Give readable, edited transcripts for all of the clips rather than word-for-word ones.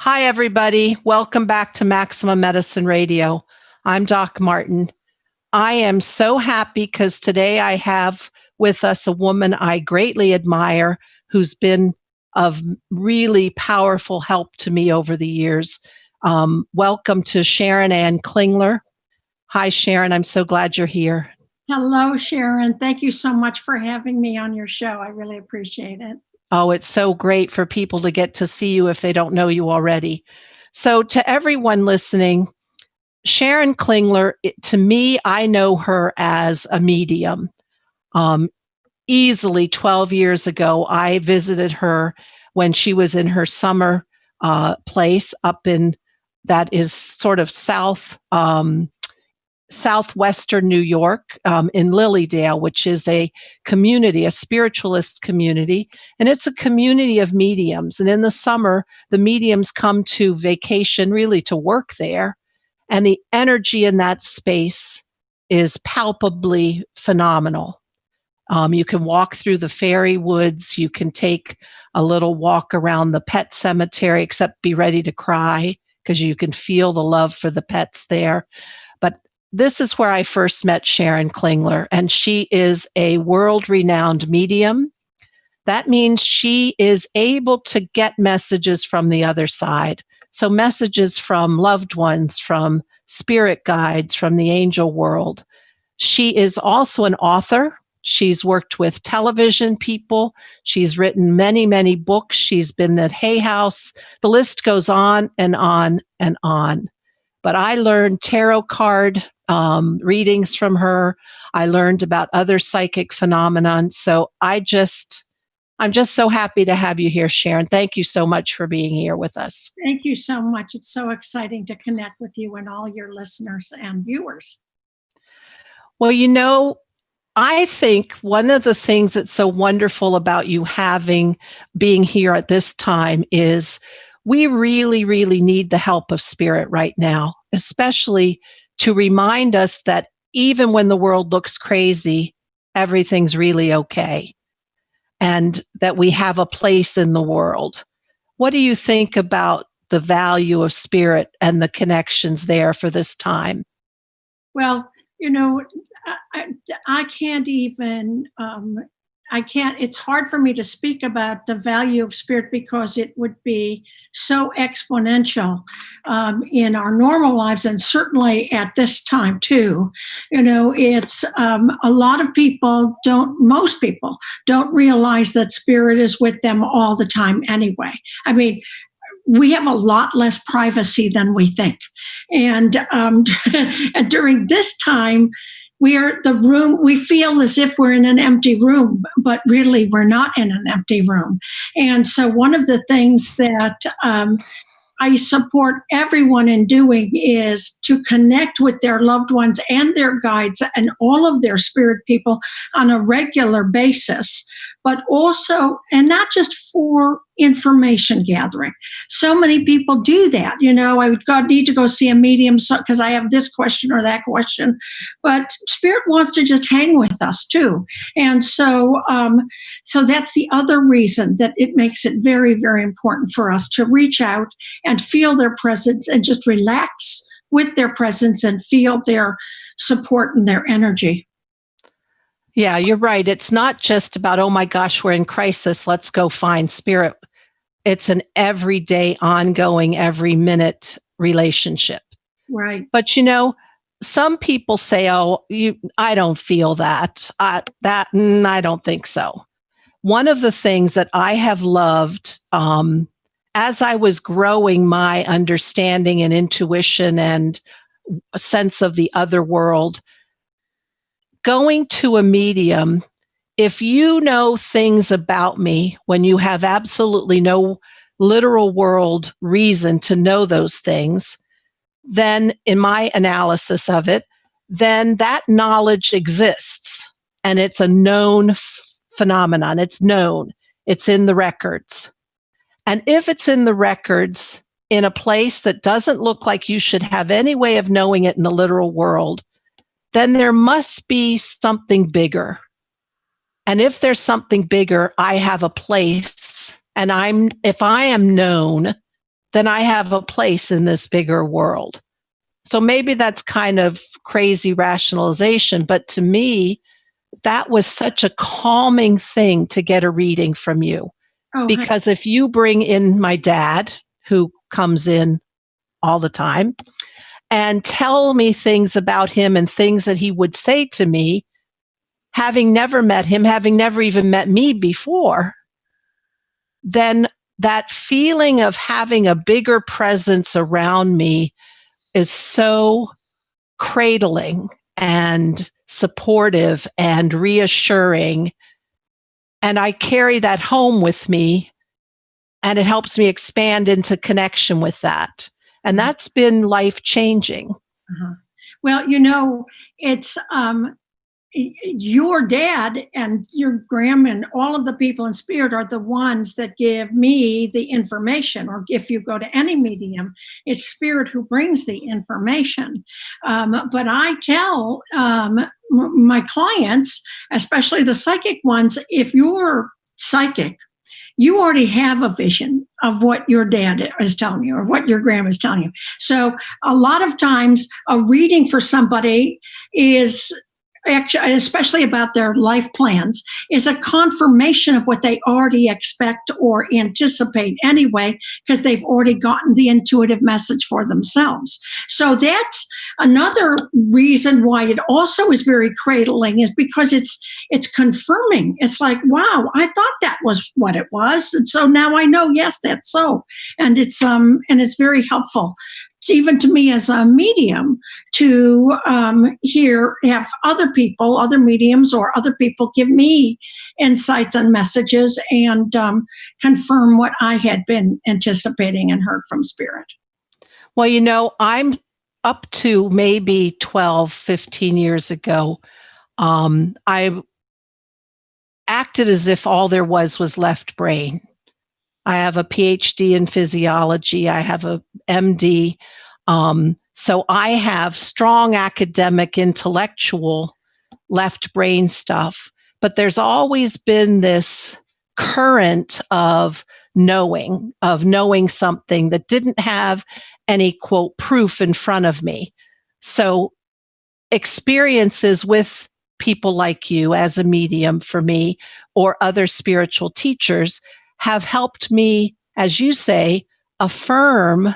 Hi, everybody. Welcome back to Maximum Medicine Radio. I'm Doc Martin. I am so happy because today I have with us a woman I greatly admire who's been of really powerful help to me over the years. Welcome to Sharon Klingler. Hi, Sharon. I'm so glad you're here. Hello, Sharon. Thank you so much for having me on your show. I really appreciate it. Oh, it's so great for people to get to see you if they don't know you already. So to everyone listening, Sharon Klingler, to me, I know her as a medium. Easily 12 years ago, I visited her when she was in her summer place up in, that is sort of southwestern New York, in Lilydale, which is a community, a spiritualist community. And it's a community of mediums. And in the summer, the mediums come to vacation, really to work there. And the energy in that space is palpably phenomenal. You can walk through the fairy woods. You can take a little walk around the pet cemetery, except be ready to cry because you can feel the love for the pets there. But this is where I first met Sharon Klingler, and she is a world-renowned medium. That means she is able to get messages from the other side. So messages from loved ones, from spirit guides, from the angel world. She is also an author. She's worked with television people. She's written many, many books. She's been at Hay House. The list goes on and on and on. But I learned tarot card readings from her. I learned about other psychic phenomenon. So I'm just so happy to have you here, Sharon. Thank you so much for being here with us. Thank you so much. It's so exciting to connect with you and all your listeners and viewers. Well, I think one of the things that's so wonderful about you being here at this time is we really, really need the help of spirit right now, especially to remind us that even when the world looks crazy, everything's really okay, and that we have a place in the world. What do you think about the value of spirit and the connections there for this time? Well, I can't even, it's hard for me to speak about the value of spirit because it would be so exponential in our normal lives, and certainly at this time too. It's a lot of most people don't realize that spirit is with them all the time anyway. I mean, we have a lot less privacy than we think. And, and during this time, we feel as if we're in an empty room, but really we're not in an empty room. And so one of the things that I support everyone in doing is to connect with their loved ones and their guides and all of their spirit people on a regular basis, but also, and not just for information gathering. So many people do that. I need to go see a medium because I have this question or that question, but spirit wants to just hang with us too. And so that's the other reason that it makes it very, very important for us to reach out and feel their presence and just relax with their presence and feel their support and their energy. Yeah, you're right. It's not just about, oh my gosh, we're in crisis, let's go find spirit. It's an everyday, ongoing, every minute relationship. Right. But some people say, oh, I don't feel that. I don't think so. One of the things that I have loved as I was growing my understanding and intuition and a sense of the other world, going to a medium, if you know things about me when you have absolutely no literal world reason to know those things, then in my analysis of it, then that knowledge exists and it's a known phenomenon. It's known. It's in the records. And if it's in the records in a place that doesn't look like you should have any way of knowing it in the literal world, then there must be something bigger. And if there's something bigger, I have a place. And if I am known, then I have a place in this bigger world. So maybe that's kind of crazy rationalization, but to me, that was such a calming thing to get a reading from you. Oh, Because if you bring in my dad, who comes in all the time, and tell me things about him and things that he would say to me, having never met him, having never even met me before, then that feeling of having a bigger presence around me is so cradling and supportive and reassuring. And I carry that home with me, and it helps me expand into connection with that. And that's been life changing. uh-huh. Well, it's your dad and your grandma and all of the people in spirit are the ones that give me the information. Or if you go to any medium, it's spirit who brings the information. But I tell my clients, especially the psychic ones, if you're psychic, you already have a vision of what your dad is telling you or what your grandma is telling you. So a lot of times a reading for somebody is actually, especially about their life plans, is a confirmation of what they already expect or anticipate anyway, because they've already gotten the intuitive message for themselves. So that's another reason why it also is very cradling, is because it's confirming. It's like, wow, I thought that was what it was, and so now I know, yes, that's so. And it's very helpful even to me as a medium to have other mediums or other people give me insights and messages and confirm what I had been anticipating and heard from spirit. Well, I'm up to maybe 12, 15 years ago. I acted as if all there was left brain. I have a PhD in physiology. I have a MD. So I have strong academic, intellectual left brain stuff. But there's always been this current of knowing something that didn't have any, quote, proof in front of me. So experiences with people like you as a medium for me, or other spiritual teachers, have helped me, as you say, affirm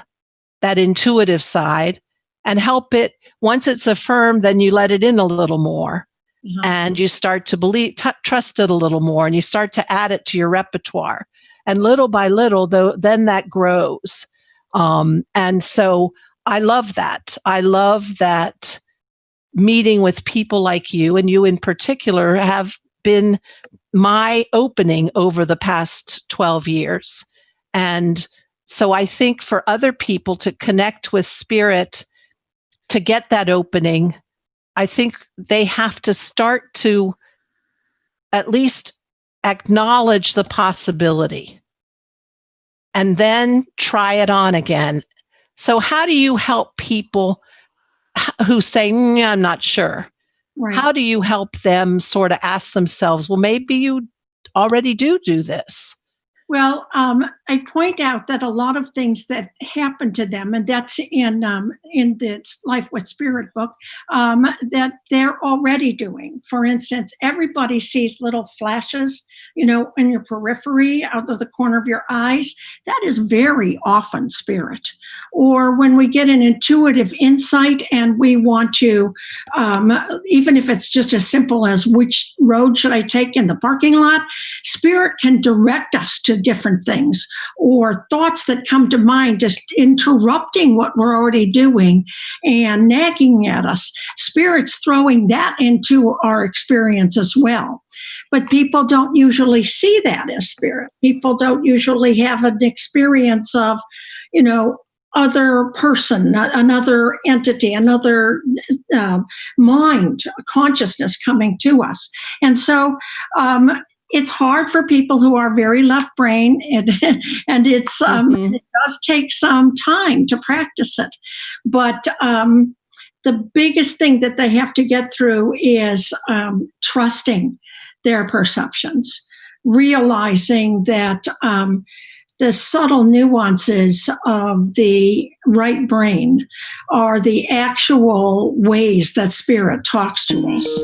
that intuitive side and help it. Once it's affirmed, then you let it in a little more. Mm-hmm. And you start to believe, trust it a little more, and you start to add it to your repertoire. And little by little, then that grows. And so I love that. I love that meeting with people like you, and you in particular have been my opening over the past 12 years. And so I think for other people to connect with spirit, to get that opening, I think they have to start to at least acknowledge the possibility and then try it on again. So how do you help people who say, I'm not sure? Right. How do you help them sort of ask themselves, well, maybe you already do this? Well, I point out that a lot of things that happen to them, and that's in the Life with Spirit book, that they're already doing. For instance, everybody sees little flashes, in your periphery, out of the corner of your eyes. That is very often spirit. Or when we get an intuitive insight and we want to, even if it's just as simple as which road should I take in the parking lot, spirit can direct us to different things, or thoughts that come to mind just interrupting what we're already doing and nagging at us. Spirit's throwing that into our experience as well. But people don't usually see that as spirit. People don't usually have an experience of, other person, another entity, another mind, consciousness coming to us. And so it's hard for people who are very left brain, and it's it does take some time to practice it. But the biggest thing that they have to get through is trusting their perceptions, realizing that the subtle nuances of the right brain are the actual ways that spirit talks to us.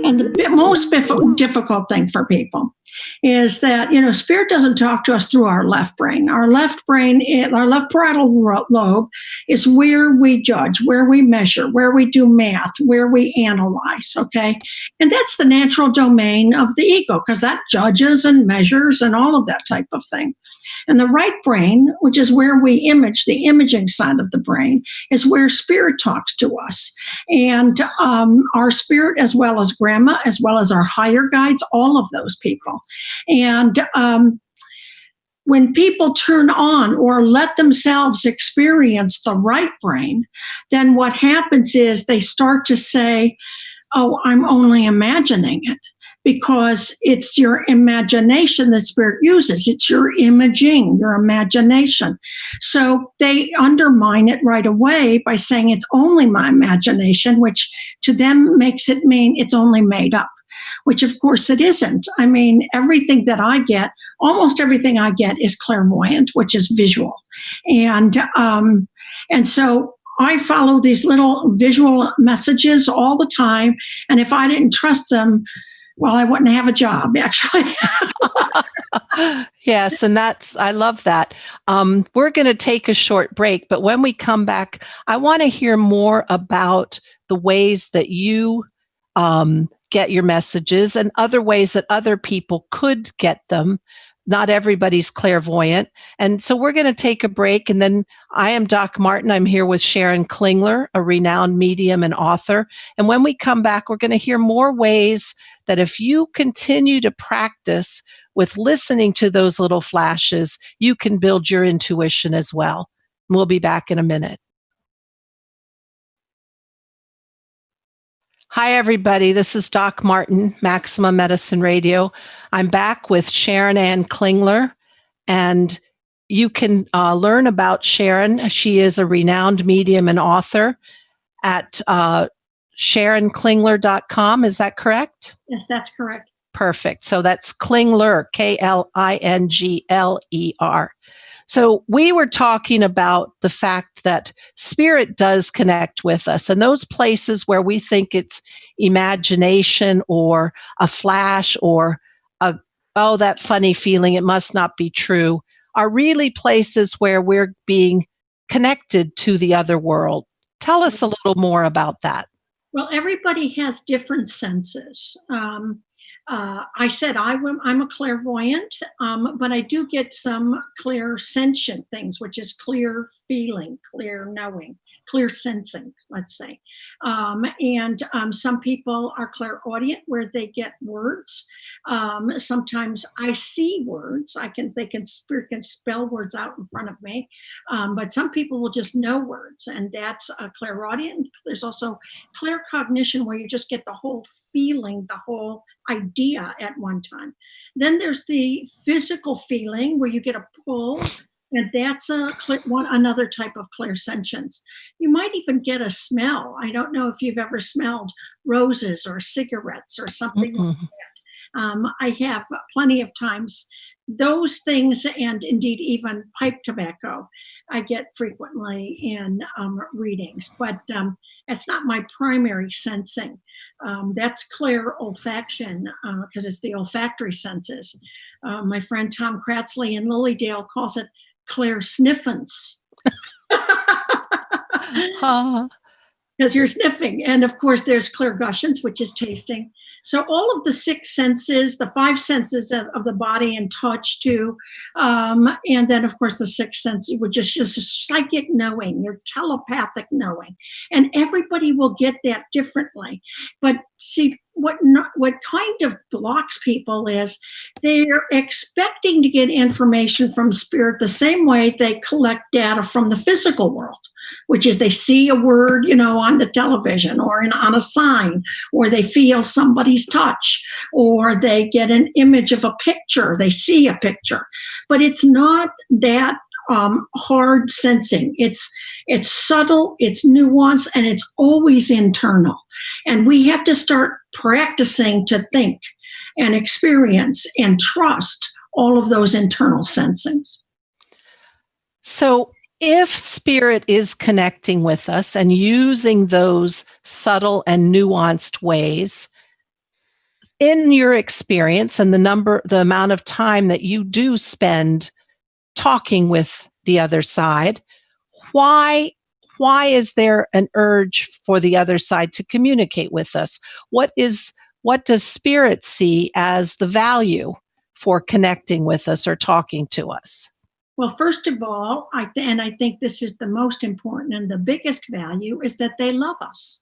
And the most difficult thing for people is that, spirit doesn't talk to us through our left brain. Our left parietal lobe is where we judge, where we measure, where we do math, where we analyze, okay? And that's the natural domain of the ego, because that judges and measures and all of that type of thing. And the right brain, which is where we image, the imaging side of the brain, is where spirit talks to us. And our spirit, as well as grandma, as well as our higher guides, all of those people. And when people turn on or let themselves experience the right brain, then what happens is they start to say, oh, I'm only imagining it. Because it's your imagination that spirit uses. It's your imaging, your imagination. So they undermine it right away by saying it's only my imagination, which to them makes it mean it's only made up, which of course it isn't. I mean, everything that I get, almost everything I get is clairvoyant, which is visual. And so I follow these little visual messages all the time. And if I didn't trust them, well, I wouldn't have a job, actually. Yes, and I love that. We're going to take a short break, but when we come back, I want to hear more about the ways that you get your messages and other ways that other people could get them. Not everybody's clairvoyant. And so we're going to take a break. And then I am Doc Martin. I'm here with Sharon Klingler, a renowned medium and author. And when we come back, we're going to hear more ways that if you continue to practice with listening to those little flashes, you can build your intuition as well. We'll be back in a minute. Hi, everybody. This is Doc Martin, Maximum Medicine Radio. I'm back with Sharon Ann Klingler, and you can learn about Sharon. She is a renowned medium and author at SharonKlingler.com. Is that correct? Yes, that's correct. Perfect. So that's Klingler, Klingler. So we were talking about the fact that spirit does connect with us, and those places where we think it's imagination or a flash or that funny feeling, it must not be true, are really places where we're being connected to the other world. Tell us a little more about that. Well, everybody has different senses. I said I'm a clairvoyant, but I do get some clairsentient things, which is clear feeling, clear knowing, clear sensing, let's say. And some people are clairaudient, where they get words. Sometimes I see words. Spirit can spell words out in front of me. But some people will just know words, and that's a clairaudient. There's also claircognition, where you just get the whole feeling, the whole idea at one time. Then there's the physical feeling, where you get a pull, and that's another type of clairsentience. You might even get a smell. I don't know if you've ever smelled roses or cigarettes or something like that. I have plenty of times those things, and indeed even pipe tobacco I get frequently in readings, but it's not my primary sensing. That's clairolfaction, because it's the olfactory senses. My friend Tom Kratzley in Lilydale calls it clairsniffance. Because you're sniffing. And of course, there's clairgussions, which is tasting. So all of the six senses, the five senses of the body and touch too, and then of course the sixth sense, which is just psychic knowing, your telepathic knowing. And everybody will get that differently. But see, what kind of blocks people is they're expecting to get information from spirit the same way they collect data from the physical world, which is they see a word, on the television or on a sign, or they feel somebody's touch, or they get an image of a picture, they see a picture. But it's not that hard sensing. It's subtle, it's nuanced, and it's always internal. And we have to start practicing to think and experience and trust all of those internal sensings. So if spirit is connecting with us and using those subtle and nuanced ways, in your experience and the amount of time that you do spend talking with the other side, why is there an urge for the other side to communicate with us? What does spirit see as the value for connecting with us or talking to us? Well, first of all, I think this is the most important and the biggest value is that they love us.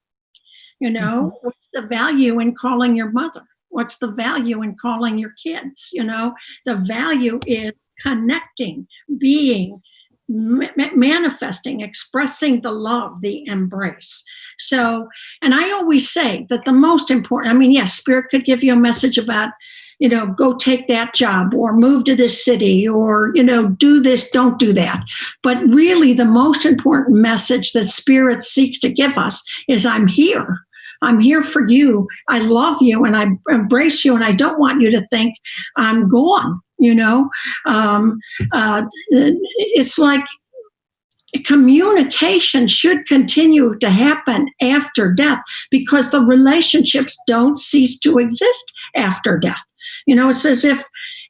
Mm-hmm. What's the value in calling your mother? What's the value in calling your kids? The value is connecting, being, manifesting, expressing the love, the embrace. So, and I always say that the most important, yes, spirit could give you a message about, go take that job or move to this city or, do this, don't do that. But really the most important message that spirit seeks to give us is I'm here. I'm here for you. I love you and I embrace you and I don't want you to think I'm gone. It's like communication should continue to happen after death because the relationships don't cease to exist after death. It's as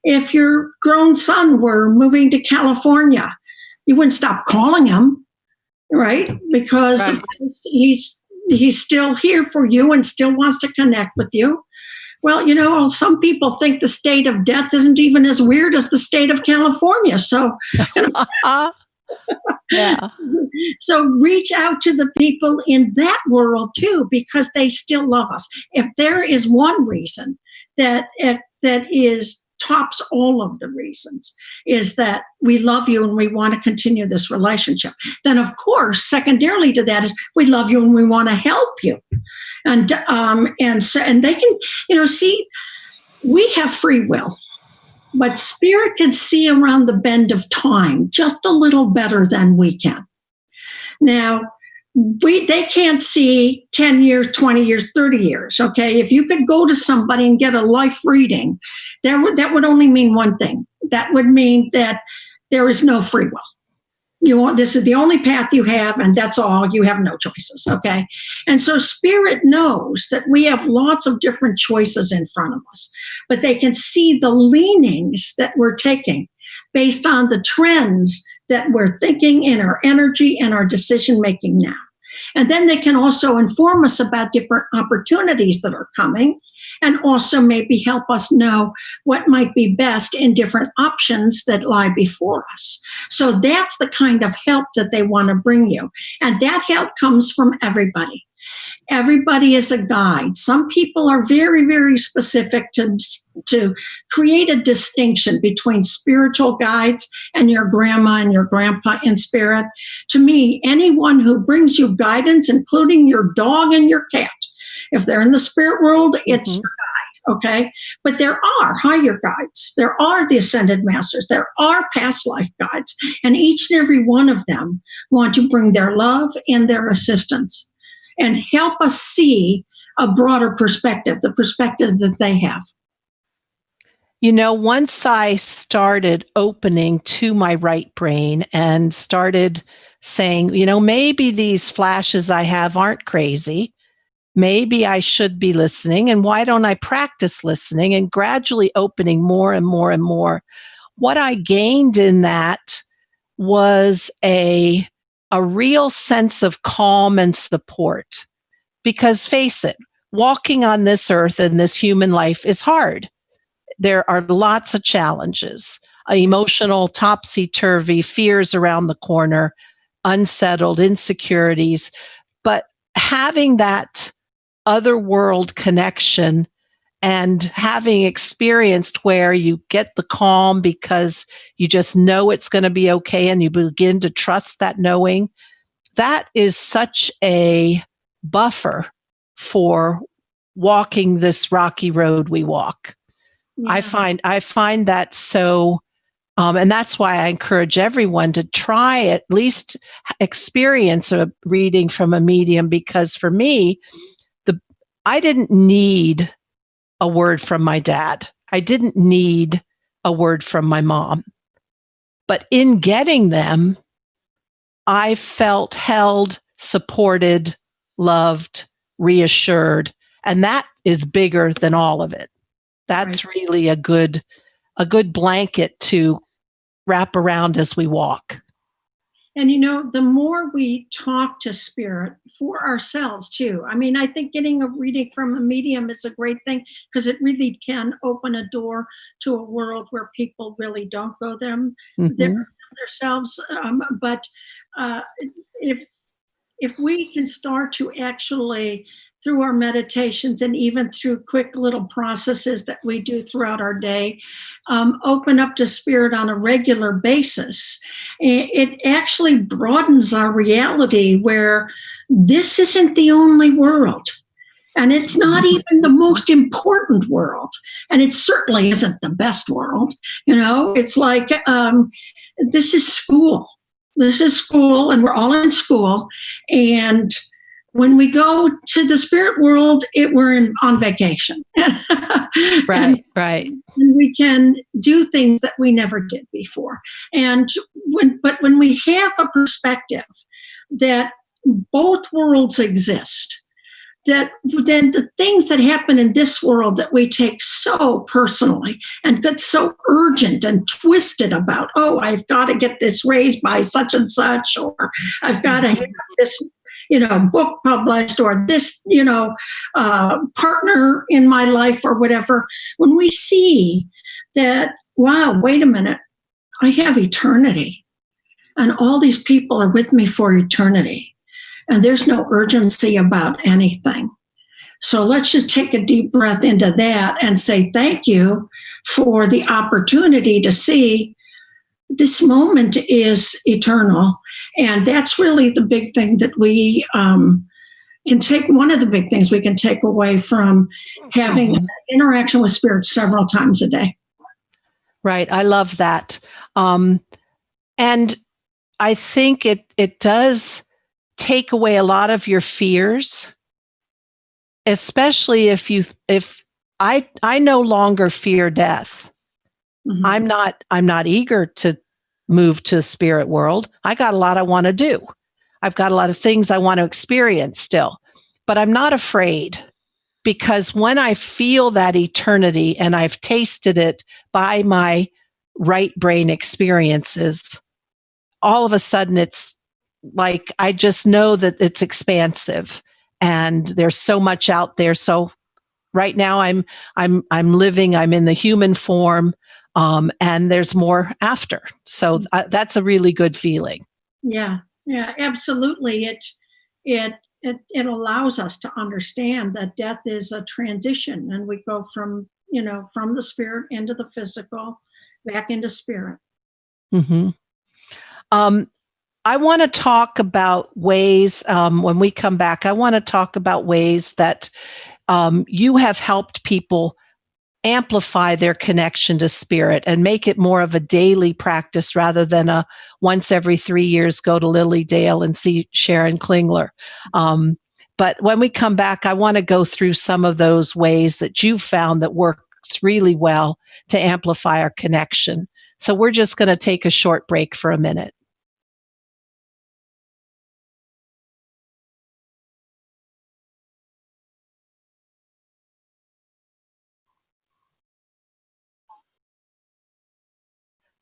if your grown son were moving to California, you wouldn't stop calling him, right? Because Right. Of course he's still here for you and still wants to connect with you. Well, some people think the state of death isn't even as weird as the state of California. So, Yeah. So reach out to the people in that world too, because they still love us. If there is one reason that is tops all of the reasons is that we love you and we want to continue this relationship, then of course secondarily to that is we love you and we want to help you, and they can see we have free will, but spirit can see around the bend of time just a little better than we can. Now they can't see 10 years, 20 years, 30 years. Okay. If you could go to somebody and get a life reading, that would only mean one thing. That would mean that there is no free will. This is the only path you have, and that's all. You have no choices. Okay. And so spirit knows that we have lots of different choices in front of us, but they can see the leanings that we're taking based on the trends that we're thinking in our energy and our decision making now. And then they can also inform us about different opportunities that are coming and also maybe help us know what might be best in different options that lie before us. So that's the kind of help that they want to bring you. And that help comes from everybody. Everybody is a guide. Some people are very, very specific to create a distinction between spiritual guides and your grandma and your grandpa in spirit. To me, anyone who brings you guidance, including your dog and your cat, if they're in the spirit world, it's your guide, okay? But there are higher guides. There are the ascended masters. There are past life guides. And each and every one of them want to bring their love and their assistance and help us see a broader perspective, the perspective that they have. Once I started opening to my right brain and started saying, maybe these flashes I have aren't crazy. Maybe I should be listening. And why don't I practice listening and gradually opening more and more and more? What I gained in that was a real sense of calm and support. Because face it, walking on this earth and this human life is hard. There are lots of challenges, emotional topsy-turvy, fears around the corner, unsettled insecurities. But having that other world connection and having experienced where you get the calm because you just know it's going to be okay and you begin to trust that knowing, that is such a buffer for walking this rocky road we walk. Yeah. I find that so, and that's why I encourage everyone to try at least experience a reading from a medium, because for me, I didn't need a word from my dad. I didn't need a word from my mom. But in getting them, I felt held, supported, loved, reassured. And that is bigger than all of it. That's Right. really a good blanket to wrap around as we walk. And the more we talk to spirit for ourselves too. I mean, I think getting a reading from a medium is a great thing because it really can open a door to a world where people really don't go themselves. But if we can start to actually, through our meditations and even through quick little processes that we do throughout our day, open up to spirit on a regular basis, it actually broadens our reality where this isn't the only world. And it's not even the most important world. And it certainly isn't the best world. It's like, this is school. This is school, and we're all in school. And when we go to the spirit world, we're on vacation. Right. And we can do things that we never did before. And when we have a perspective that both worlds exist, that then the things that happen in this world that we take so personally and get so urgent and twisted about, oh, I've got to get this raised by such and such, or I've got to have this book published, or this partner in my life, or whatever. When we see that, wow, wait a minute, I have eternity, and all these people are with me for eternity. And there's no urgency about anything. So let's just take a deep breath into that and say thank you for the opportunity to see this moment is eternal. And that's really the big thing that we can take. One of the big things we can take away from having an interaction with spirit several times a day. Right. I love that. And I think it does take away a lot of your fears, especially if I no longer fear death. Mm-hmm. I'm not eager to move to the spirit world. I got a lot I want to do. I've got a lot of things I want to experience still, but I'm not afraid, because when I feel that eternity and I've tasted it by my right brain experiences, all of a sudden it's like, I just know that it's expansive and there's so much out there. So right now I'm living, I'm in the human form, and there's more after. So that's a really good feeling. Yeah, absolutely. It allows us to understand that death is a transition, and we go from the spirit into the physical, back into spirit. Mm-hmm. I want to talk about ways, when we come back, I want to talk about ways that you have helped people amplify their connection to spirit and make it more of a daily practice rather than a once every 3 years go to Lily Dale and see Sharon Klingler. But when we come back, I want to go through some of those ways that you've found that works really well to amplify our connection. So we're just going to take a short break for a minute.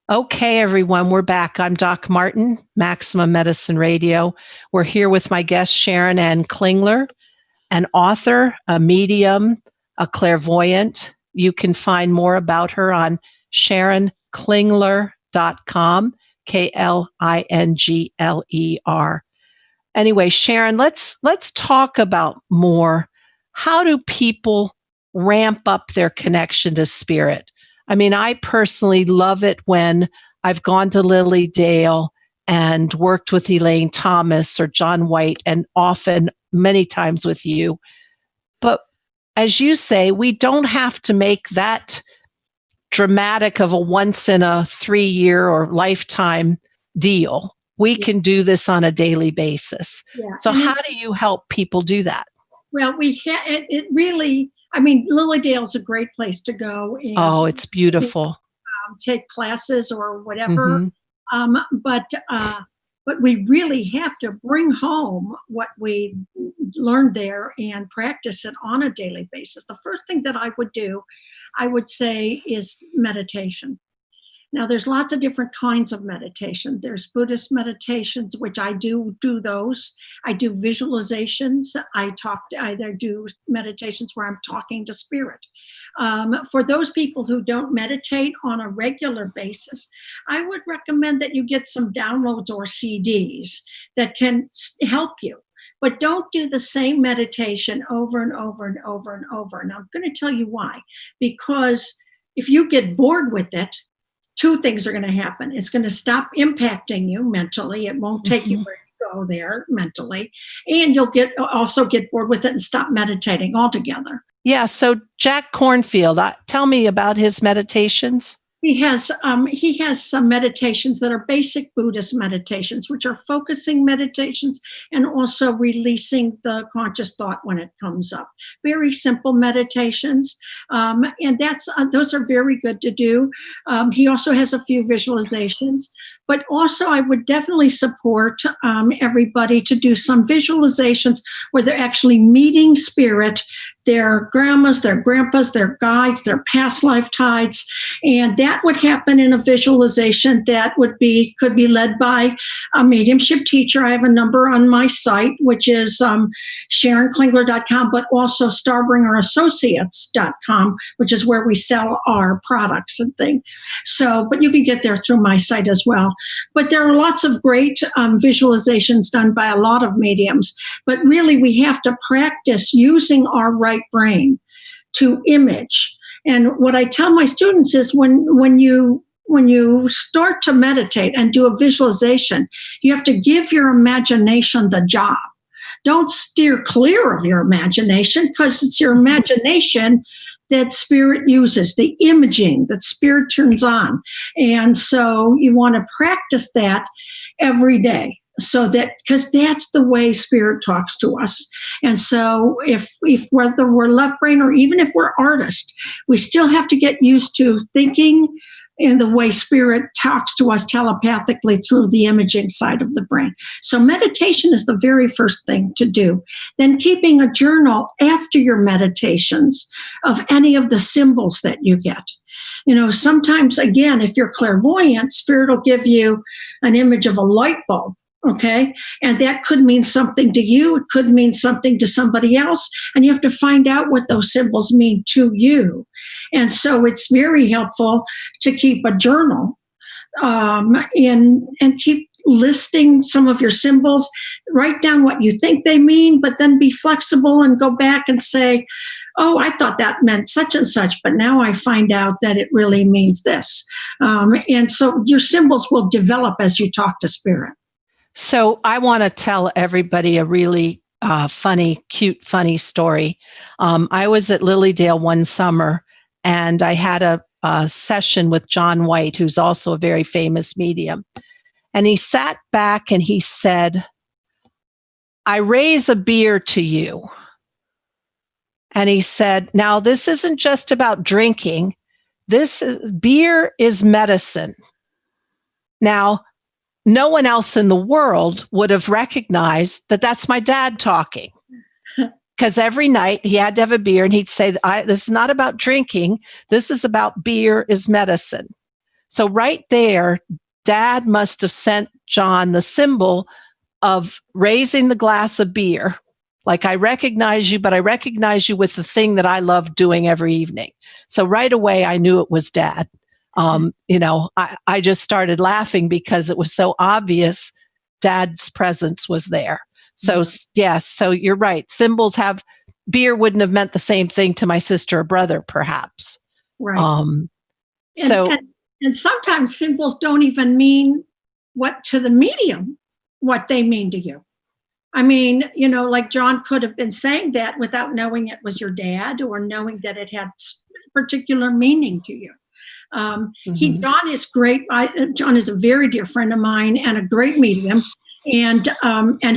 Okay, everyone, we're back. I'm Doc Martin, Maximum Medicine Radio. We're here with my guest, Sharon Ann Klingler, an author, a medium, a clairvoyant. You can find more about her on SharonKlingler.com, KLINGLER. Anyway, Sharon, let's talk about more. How do people ramp up their connection to spirit? I mean, I personally love it when I've gone to Lily Dale and worked with Elaine Thomas or John White, and often many times with you. But as you say, we don't have to make that dramatic of a once in a 3-year or lifetime deal. We can do this on a daily basis. Yeah. So how do you help people do that? Well, it really, I mean, Lily Dale's a great place to go. Oh, it's beautiful. Take classes or whatever. Mm-hmm. But we really have to bring home what we learned there and practice it on a daily basis. The first thing that I would do, I would say, is meditation. Now, there's lots of different kinds of meditation. There's Buddhist meditations, which I do those. I do visualizations. I either do meditations where I'm talking to spirit. For those people who don't meditate on a regular basis, I would recommend that you get some downloads or CDs that can help you. But don't do the same meditation over and over and over and over. And I'm going to tell you why. Because if you get bored with it, two things are going to happen. It's going to stop impacting you mentally. It won't take you where you go there mentally. And you'll also get bored with it and stop meditating altogether. Yeah. So Jack Cornfield, tell me about his meditations. He has some meditations that are basic Buddhist meditations, which are focusing meditations and also releasing the conscious thought when it comes up. Very simple meditations, and those are very good to do. He also has a few visualizations, but also I would definitely support everybody to do some visualizations where they're actually meeting spirit, their grandmas, their grandpas, their guides, their past lifetimes, and that would happen in a visualization that could be led by a mediumship teacher. I have a number on my site, which is SharonKlingler.com, but also StarbringerAssociates.com, which is where we sell our products and things. So, but you can get there through my site as well. But there are lots of great visualizations done by a lot of mediums. But really, we have to practice using our right brain to image. And what I tell my students is when you start to meditate and do a visualization, you have to give your imagination the job. Don't steer clear of your imagination, because it's your imagination that spirit uses, the imaging that spirit turns on. And so you want to practice that every day. So that, because that's the way spirit talks to us. And so if whether we're left brain or even if we're artists, we still have to get used to thinking in the way spirit talks to us telepathically through the imaging side of the brain. So meditation is the very first thing to do. Then keeping a journal after your meditations of any of the symbols that you get. You know, sometimes, again, if you're clairvoyant, spirit will give you an image of a light bulb. Okay. And that could mean something to you. It could mean something to somebody else. And you have to find out what those symbols mean to you. And so it's very helpful to keep a journal and keep listing some of your symbols. Write down what you think they mean, but then be flexible and go back and say, oh, I thought that meant such and such, but now I find out that it really means this. And so your symbols will develop as you talk to spirit. So I want to tell everybody a really cute, funny story. I was at Lilydale one summer, and I had a session with John White, who's also a very famous medium. And he sat back and he said, I raise a beer to you. And he said, now this isn't just about drinking. Beer is medicine. Now, no one else in the world would have recognized that that's my dad talking. Because every night he had to have a beer and he'd say, this is not about drinking. This is about beer is medicine. So right there, Dad must have sent John the symbol of raising the glass of beer. Like, I recognize you, but I recognize you with the thing that I love doing every evening. So right away, I knew it was Dad. I just started laughing because it was so obvious Dad's presence was there. So yes, so you're right. Symbols beer wouldn't have meant the same thing to my sister or brother, perhaps. Right. And sometimes symbols don't even mean what to the medium, what they mean to you. I mean, like John could have been saying that without knowing it was your dad or knowing that it had particular meaning to you. John is great. John is a very dear friend of mine and a great medium. And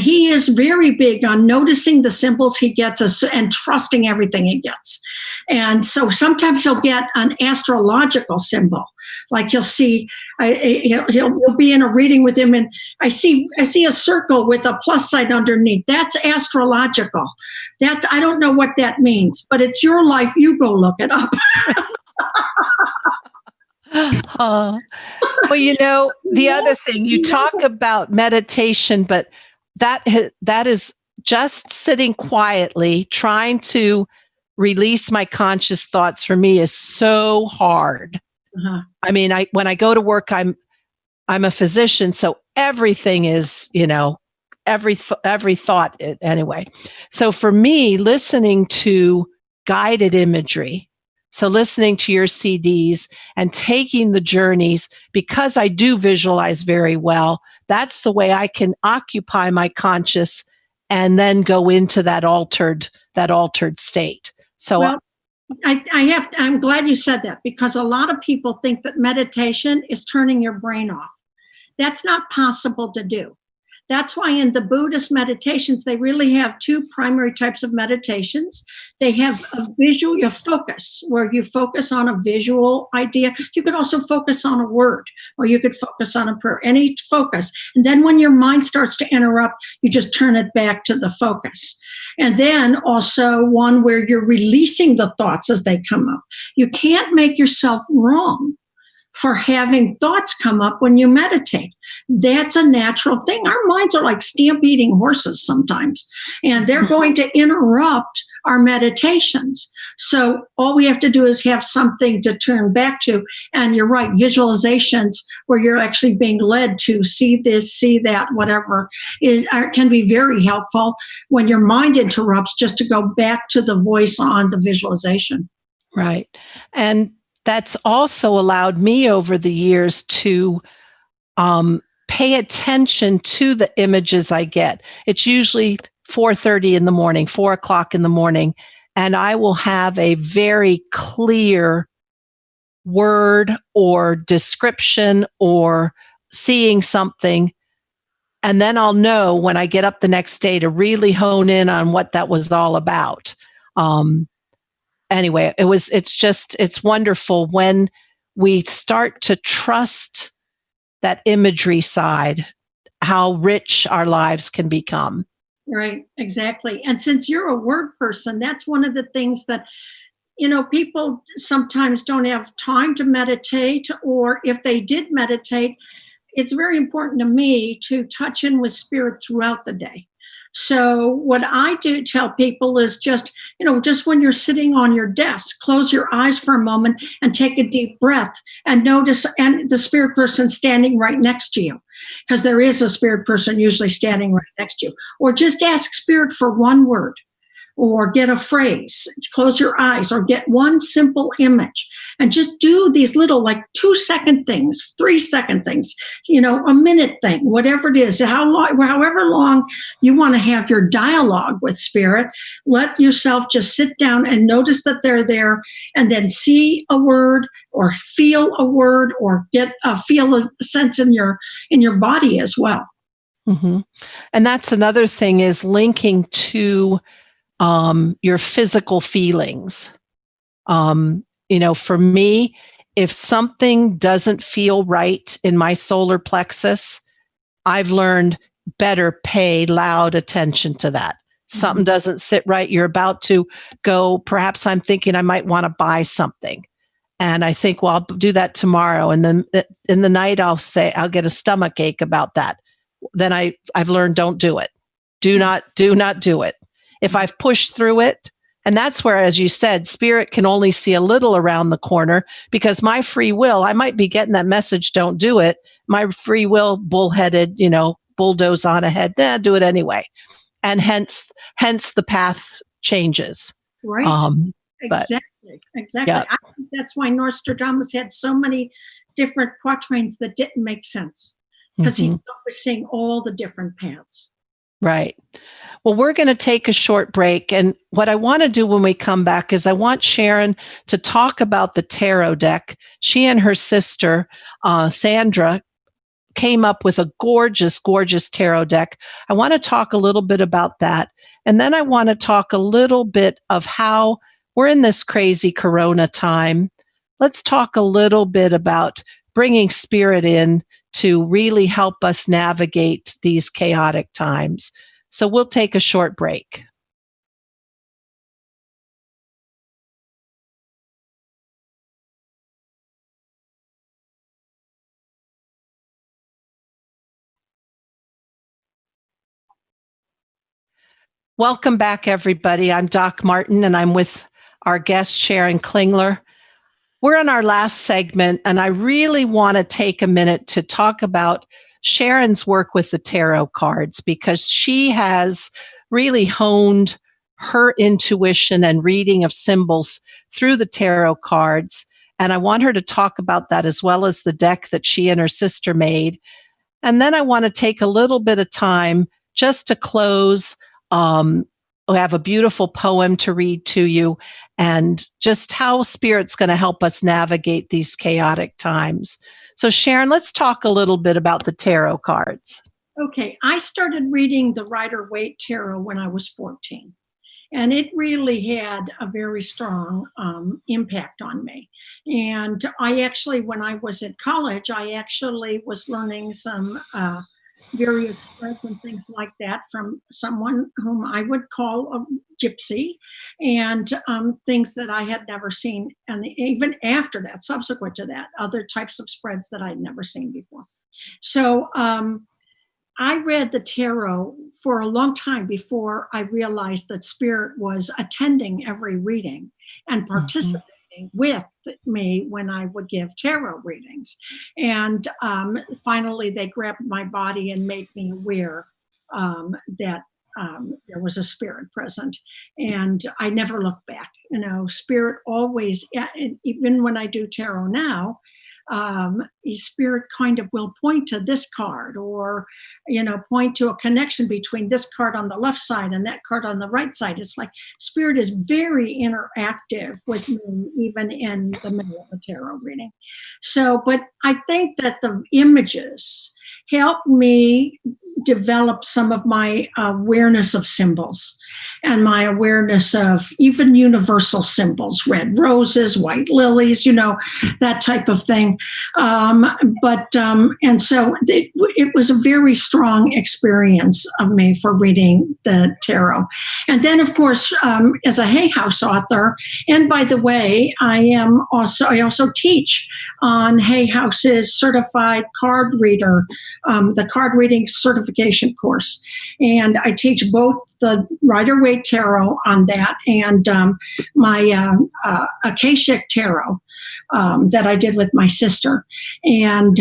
he is very big on noticing the symbols he gets and trusting everything he gets. And so sometimes he'll get an astrological symbol, like you'll see he'll be in a reading with him, and I see a circle with a plus sign underneath. That's astrological. I don't know what that means, but it's your life. You go look it up. Well, the other thing, you talk about meditation, but that is just sitting quietly, trying to release my conscious thoughts for me is so hard. Uh-huh. I mean, when I go to work, I'm a physician, so everything is, every thought anyway. So for me, listening to guided imagery, so listening to your CDs and taking the journeys, because I do visualize very well, that's the way I can occupy my conscious and then go into that altered state. So well, I'm glad you said that, because a lot of people think that meditation is turning your brain off. That's not possible to do. That's why in the Buddhist meditations, they really have two primary types of meditations. They have a visual, you focus, where you focus on a visual idea. You could also focus on a word, or you could focus on a prayer, any focus. And then when your mind starts to interrupt, you just turn it back to the focus. And then also one where you're releasing the thoughts as they come up. You can't make yourself wrong for having thoughts come up when you meditate. That's a natural thing. Our minds are like stampeding horses sometimes, and they're going to interrupt our meditations. So all we have to do is have something to turn back to. And you're right, visualizations where you're actually being led to see this, see that, whatever, can be very helpful when your mind interrupts, just to go back to the voice on the visualization. Right. And that's also allowed me over the years to pay attention to the images I get. It's usually 4:30 in the morning, 4 o'clock in the morning, and I will have a very clear word or description or seeing something. And then I'll know when I get up the next day to really hone in on what that was all about. Anyway, it's wonderful when we start to trust that imagery side, how rich our lives can become. Right, exactly. And since you're a word person, that's one of the things that, people sometimes don't have time to meditate, or if they did meditate, it's very important to me to touch in with spirit throughout the day. So what I do tell people is just when you're sitting on your desk, close your eyes for a moment and take a deep breath and notice and the spirit person standing right next to you, because there is a spirit person usually standing right next to you. Or just ask spirit for one word, or get a phrase, close your eyes, or get one simple image, and just do these little 2-second things, 3-second things, a minute thing, whatever it is, however long you want to have your dialogue with spirit. Let yourself just sit down and notice that they're there, and then see a word or feel a word, or feel a sense in your body as well. Mm-hmm. And that's another thing, is linking to your physical feelings. For me, if something doesn't feel right in my solar plexus, I've learned better pay loud attention to that. Something doesn't sit right. You're about to go, perhaps I'm thinking I might want to buy something. And I think, well, I'll do that tomorrow. And then in the night, I'll get a stomach ache about that. Then I've learned, don't do it. Do not do it. If I've pushed through it, and that's where, as you said, spirit can only see a little around the corner, because my free will, I might be getting that message, don't do it. My free will, bullheaded, bulldoze on ahead, do it anyway. And hence the path changes. Right. Exactly. Yeah. I think that's why Nostradamus had so many different quatrains that didn't make sense, because he was seeing all the different paths. Right. Well, we're going to take a short break. And what I want to do when we come back is I want Sharon to talk about the tarot deck. She and her sister, Sandra came up with a gorgeous, gorgeous tarot deck. I want to talk a little bit about that. And then I want to talk a little bit of how we're in this crazy Corona time. Let's talk a little bit about bringing spirit in to really help us navigate these chaotic times. So we'll take a short break. Welcome back, everybody. I'm Doc Martin, and I'm with our guest, Sharon Klingler. We're in our last segment, and I really want to take a minute to talk about Sharon's work with the tarot cards, because she has really honed her intuition and reading of symbols through the tarot cards. And I want her to talk about that, as well as the deck that she and her sister made. And then I want to take a little bit of time just to close. We have a beautiful poem to read to you, and just how spirit's going to help us navigate these chaotic times. So Sharon, let's talk a little bit about the tarot cards. Okay, I started reading the Rider-Waite Tarot when I was 14. And it really had a very strong impact on me. And I actually, when I was at college, I actually was learning some various spreads and things like that from someone whom I would call a gypsy, and things that I had never seen. And even after that, subsequent to that, other types of spreads that I'd never seen before. So I read the tarot for a long time before I realized that spirit was attending every reading and participating with me when I would give tarot readings. And finally, they grabbed my body and made me aware that there was a spirit present. And I never looked back. You know, spirit always, even when I do tarot now, spirit kind of will point to this card, or point to a connection between this card on the left side and that card on the right side. It's like spirit is very interactive with me, even in the middle of a tarot reading. So, but I think that the images helped me develop some of my awareness of symbols and my awareness of even universal symbols, red roses, white lilies, that type of thing. And so it was a very strong experience of me for reading the tarot. And then, of course, as a Hay House author, and by the way, I also teach on Hay House's certified card reader, the card reading certification course. And I teach both the Rider-Waite Tarot on that and my Akashic Tarot that I did with my sister. And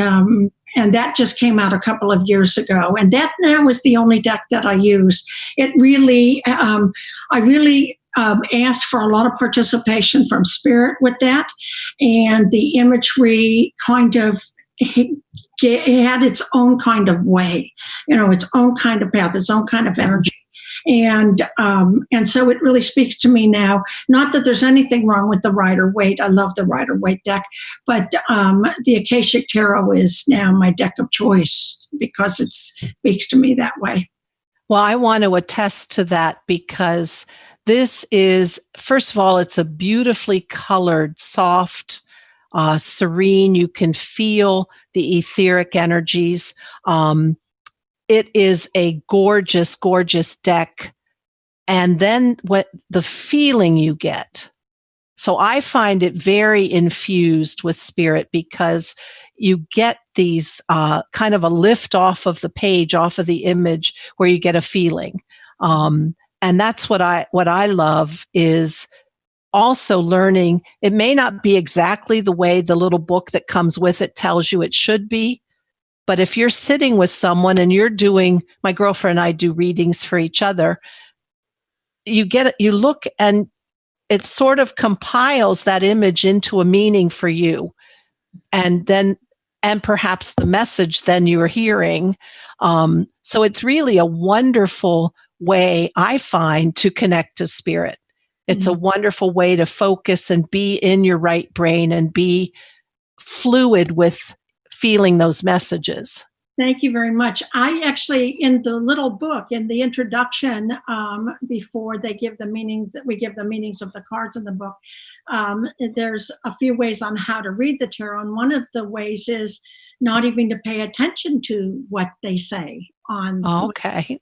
that just came out a couple of years ago. And that now is the only deck that I use. It really, I really asked for a lot of participation from spirit with that. And the imagery kind of it had its own kind of way, its own kind of path, its own kind of energy. And so it really speaks to me now. Not that there's anything wrong with the Rider-Waite. I love the Rider-Waite deck, but the Akashic Tarot is now my deck of choice because it speaks to me that way. Well, I want to attest to that, because this is, first of all, it's a beautifully colored, soft, serene. You can feel the etheric energies. It is a gorgeous, gorgeous deck. And then what the feeling you get. So I find it very infused with spirit, because you get these kind of a lift off of the page, off of the image, where you get a feeling. And that's what I love, is also learning. It may not be exactly the way the little book that comes with it tells you it should be. But if you're sitting with someone and you're doing, my girlfriend and I do readings for each other, you look and it sort of compiles that image into a meaning for you. And perhaps the message then you're hearing. So it's really a wonderful way, I find, to connect to spirit. It's a wonderful way to focus and be in your right brain and be fluid with feeling those messages. Thank you very much. I actually, in the little book, in the introduction, before they give the meanings, we give the meanings of the cards in the book. There's a few ways on how to read the tarot, and one of the ways is not even to pay attention to what they say on. Okay.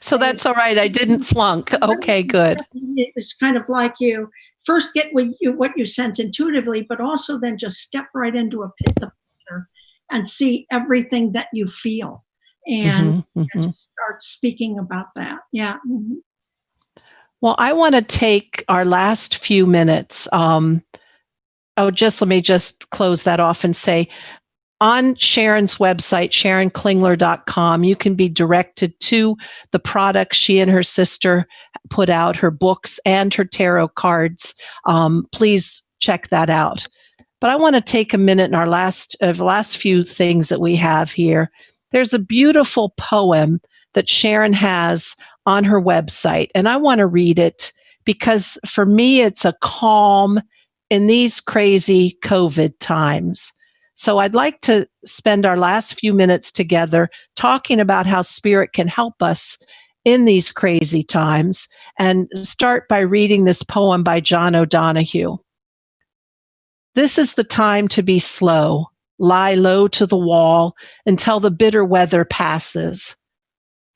So that's all right. I didn't flunk. Okay, good. It's kind of like you first get what you sense intuitively, but also then just step right into the picture and see everything that you feel, and just start speaking about that. Yeah. Mm-hmm. Well, I want to take our last few minutes. Let me just close that off and say, on Sharon's website, SharonKlingler.com, you can be directed to the products she and her sister put out, her books and her tarot cards. Please check that out. But I want to take a minute in our last few things that we have here. There's a beautiful poem that Sharon has on her website, and I want to read it because for me, it's a calm in these crazy COVID times. So I'd like to spend our last few minutes together talking about how spirit can help us in these crazy times, and start by reading this poem by John O'Donohue. This is the time to be slow, lie low to the wall until the bitter weather passes.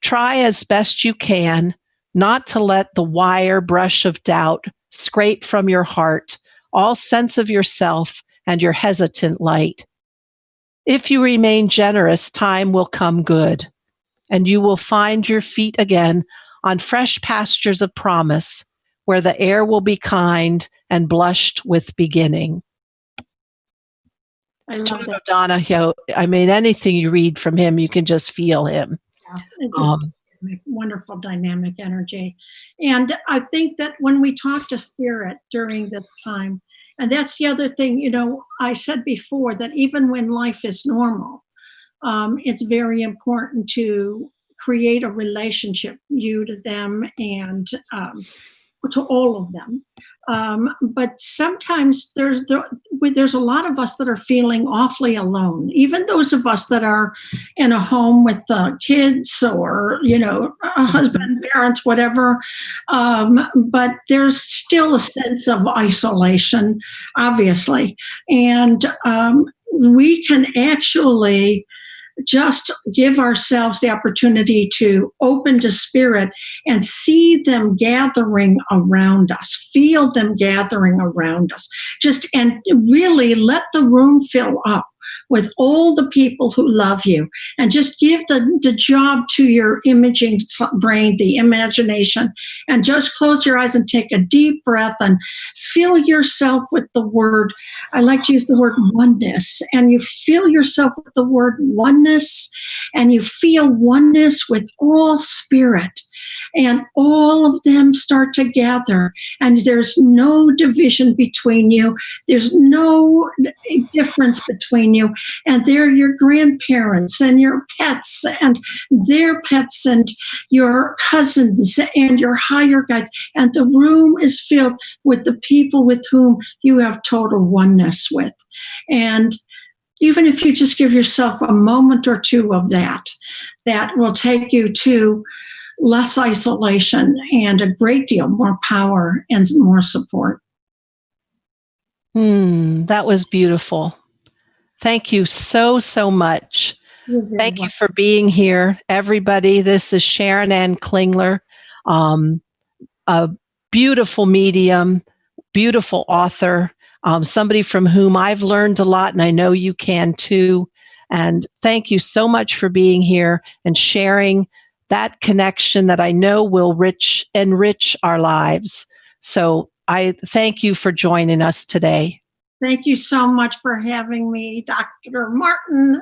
Try as best you can not to let the wire brush of doubt scrape from your heart all sense of yourself and your hesitant light. If you remain generous, time will come good, and you will find your feet again on fresh pastures of promise, where the air will be kind and blushed with beginning. I love John that. O'Donohue, I mean, anything you read from him, you can just feel him. Yeah, wonderful dynamic energy. And I think that when we talk to spirit during this time, and that's the other thing, I said before that even when life is normal, it's very important to create a relationship, you to them and to all of them. But sometimes there's a lot of us that are feeling awfully alone, even those of us that are in a home with kids or, a husband, parents, whatever. But there's still a sense of isolation, obviously. And we can actually just give ourselves the opportunity to open to spirit and see them gathering around us, feel them gathering around us, and really let the room fill up with all the people who love you, and just give the job to your imaging brain, the imagination, and just close your eyes and take a deep breath and fill yourself with the word. I like to use the word oneness, and you fill yourself with the word oneness, and you feel oneness with all spirit. And all of them start to gather, and there's no division between you. There's no difference between you. And they're your grandparents and your pets and their pets and your cousins and your higher guides. And the room is filled with the people with whom you have total oneness with. And even if you just give yourself a moment or two of that, that will take you to less isolation and a great deal more power and more support. That was beautiful. Thank you so much. Thank you for being here, everybody. This is Sharon Ann Klingler, a beautiful medium, beautiful author, somebody from whom I've learned a lot, and I know you can too. And thank you so much for being here and sharing that connection that I know will enrich our lives. So I thank you for joining us today. Thank you so much for having me, Dr. Martin.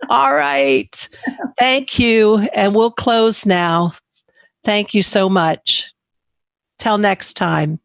All right. Thank you. And we'll close now. Thank you so much. Till next time.